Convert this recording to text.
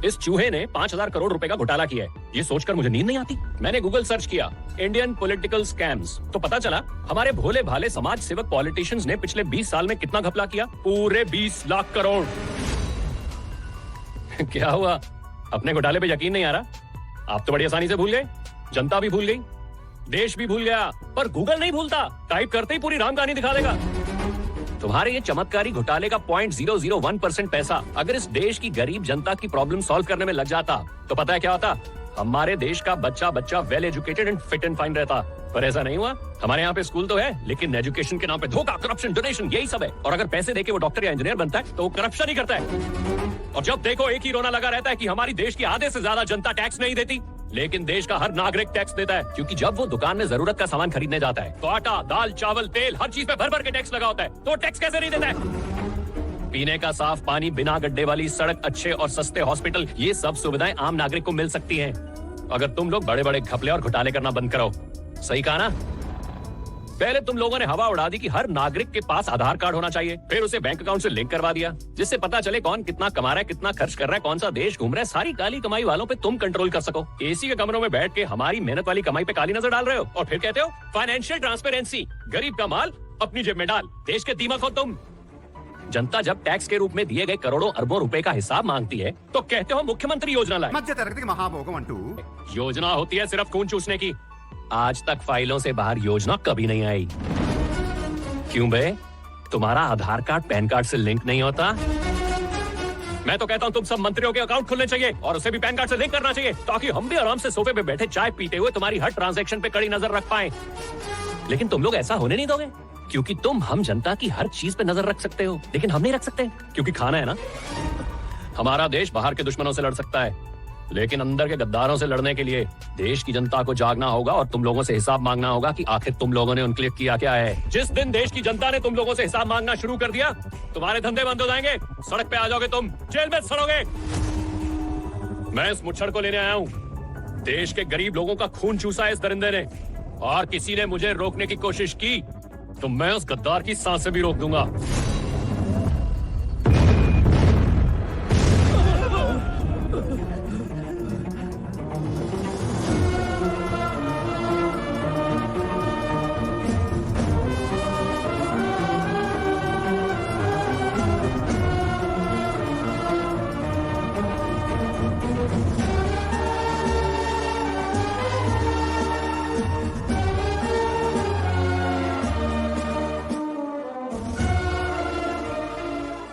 इस चूहे ने 5,000 करोड़ रुपए का घोटाला किया है। ये सोचकर मुझे नींद नहीं आती। मैंने गूगल सर्च किया इंडियन पॉलिटिकल स्कैम्स, तो पता चला हमारे भोले भाले समाज सेवक पॉलिटिशियंस ने पिछले 20 साल में कितना घपला किया, पूरे 20 लाख करोड़। क्या हुआ, अपने घोटाले पे यकीन नहीं आ रहा? आप तो बड़ी आसानी से भूल गए, जनता भी भूल गई, देश भी भूल गया, पर गूगल नहीं भूलता। टाइप करते ही पूरी राम कहानी दिखा देगा। तुम्हारे ये चमत्कारी घोटाले का 0.001% पैसा अगर इस देश की गरीब जनता की प्रॉब्लम सॉल्व करने में लग जाता तो पता है क्या होता? हमारे देश का बच्चा बच्चा well educated and fit and fine रहता। पर ऐसा नहीं हुआ। हमारे यहाँ पे स्कूल तो है, लेकिन एजुकेशन के नाम पे धोखा, करप्शन, डोनेशन, यही सब है। और अगर पैसे देके वो डॉक्टर या इंजीनियर बनता है तो वो करप्शन ही करता है। और जब देखो एक ही रोना लगा रहता है कि हमारी देश की आधे से ज्यादा जनता टैक्स नहीं देती, लेकिन देश का हर नागरिक टैक्स देता है। क्योंकि जब वो दुकान में जरूरत का सामान खरीदने जाता है तो आटा, दाल, चावल, तेल, हर चीज पे भर भर के टैक्स लगा होता है, तो टैक्स कैसे नहीं देता है? पीने का साफ पानी, बिना गड्ढे वाली सड़क, अच्छे और सस्ते हॉस्पिटल, ये सब सुविधाएं आम नागरिक को मिल सकती हैं अगर तुम लोग बड़े बड़े घपले और घोटाले करना बंद करो। सही कहा ना? पहले तुम लोगों ने हवा उड़ा दी कि हर नागरिक के पास आधार कार्ड होना चाहिए, फिर उसे बैंक अकाउंट से लिंक करवा दिया जिससे पता चले कौन कितना कमा रहा है, कितना खर्च कर रहा है, कौन सा देश घूम रहा है। सारी काली कमाई वालों पे तुम कंट्रोल कर सको। एसी के कमरों में बैठ के हमारी मेहनत वाली कमाई पे काली नजर डाल रहे हो और फिर कहते हो फाइनेंशियल ट्रांसपेरेंसी। गरीब का माल अपनी जेब में डाल, देश के दीमक हो तुम। जनता जब टैक्स के रूप में दिए गए करोड़ों अरबों रुपए का हिसाब मांगती है तो कहते हो मुख्यमंत्री योजना लाए। मध्य तरगति महाभोगम अंटू योजना होती है सिर्फ खून चूसने की। आज तक फाइलों से बाहर योजना कभी नहीं आई। क्यों बे? तुम्हारा आधार कार्ड पैन कार्ड से लिंक नहीं होता? मैं तो कहता हूँ तुम सब मंत्रियों के अकाउंट खुलने चाहिए और उसे भी पैन कार्ड से लिंक करना चाहिए, ताकि हम भी आराम से सोफे पे बैठे चाय पीते हुए तुम्हारी हर ट्रांजैक्शन पे कड़ी नजर रख पाए। लेकिन तुम लोग ऐसा होने नहीं दोगे, क्योंकि तुम हम जनता की हर चीज पे नजर रख सकते हो, लेकिन हम नहीं रख सकते, क्योंकि खाना है ना। हमारा देश बाहर के दुश्मनों से लड़ सकता है, लेकिन अंदर के गद्दारों से लड़ने के लिए देश की जनता को जागना होगा और तुम लोगों से हिसाब मांगना होगा कि आखिर तुम लोगों ने उनके लिए किया क्या है। जिस दिन देश की जनता ने तुम लोगों से हिसाब मांगना शुरू कर दिया, तुम्हारे धंधे बंद हो जाएंगे, सड़क पे आ जाओगे तुम, जेल में सड़ोगे। मैं इस मुच्छड़ को लेने आया हूँ। देश के गरीब लोगों का खून चूसा है इस दरिंदे ने, और किसी ने मुझे रोकने की कोशिश की तो मैं उस गद्दार की सांसें भी रोक दूंगा।